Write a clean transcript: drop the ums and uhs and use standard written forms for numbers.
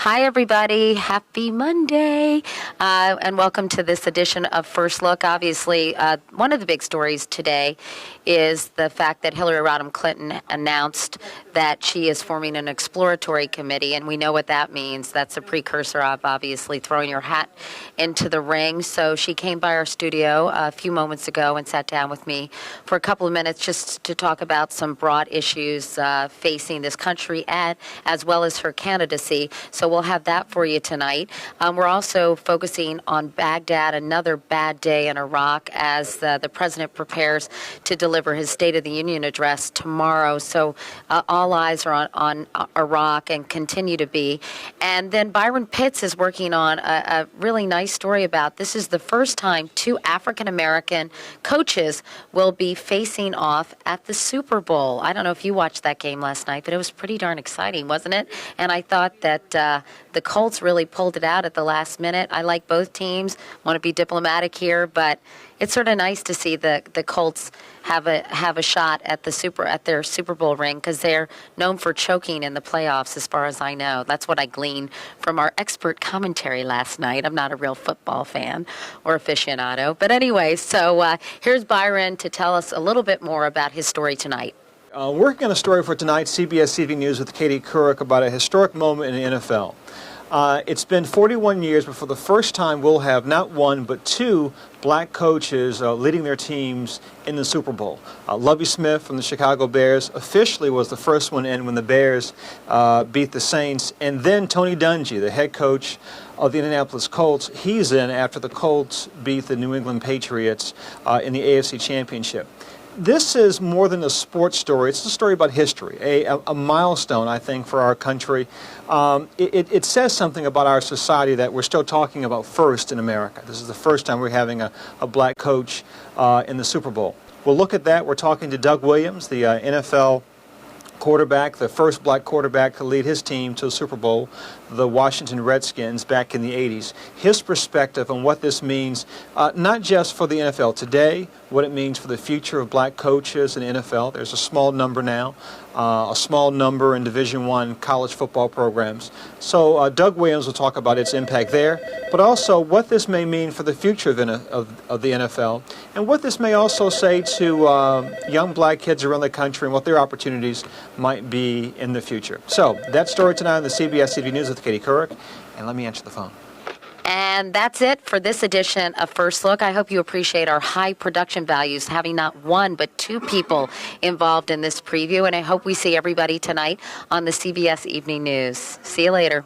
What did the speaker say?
Hi, everybody. Happy Monday. And welcome to this edition of First Look. Obviously, one of the big stories today is the fact that Hillary Rodham Clinton announced that she is forming an exploratory committee, and we know what that means. That's a precursor of obviously throwing your hat into the ring. So she came by our studio a few moments ago and sat down with me for a couple of minutes just to talk about some broad issues facing this country as well as her candidacy. So we'll have that for you tonight. We're also focusing on Baghdad, another bad day in Iraq, as the president prepares to deliver his State of the Union address tomorrow. So all eyes are on Iraq and continue to be. And then Byron Pitts is working on a really nice story about this is the first time two African-American coaches will be facing off at the Super Bowl. I don't know if you watched that game last night, but it was pretty darn exciting, wasn't it? And I thought that the Colts really pulled it out at the last minute. I like both teams, want to be diplomatic here, but it's sort of nice to see the Colts have a shot at their Super Bowl ring, because they're known for choking in the playoffs, as far as I know. That's what I gleaned from our expert commentary last night. I'm not a real football fan or aficionado, but anyway, so here's Byron to tell us a little bit more about his story tonight. Working on a story for tonight's CBS TV News with Katie Couric about a historic moment in the NFL. It's been 41 years, but for the first time we'll have not one but two black coaches leading their teams in the Super Bowl. Lovie Smith from the Chicago Bears officially was the first one in when the Bears beat the Saints, and then Tony Dungy, the head coach of the Indianapolis Colts, he's in after the Colts beat the New England Patriots in the AFC Championship. This is more than a sports story. It's a story about history, a milestone, I think, for our country. It says something about our society that we're still talking about first in America. This is the first time we're having a black coach in the Super Bowl. We'll look at that. We're talking to Doug Williams, the NFL quarterback, the first black quarterback to lead his team to the Super Bowl, the Washington Redskins, back in the 80s. His perspective on what this means, not just for the NFL today, what it means for the future of black coaches in the NFL. There's a small number now, a small number in Division I college football programs. So Doug Williams will talk about its impact there, but also what this may mean for the future of the NFL, and what this may also say to young black kids around the country and what their opportunities might be in the future. So that story tonight on the CBS TV News with Katie Couric, and let me answer the phone. And that's it for this edition of First Look. I hope you appreciate our high production values, having not one but two people involved in this preview. And I hope we see everybody tonight on the CBS Evening News. See you later.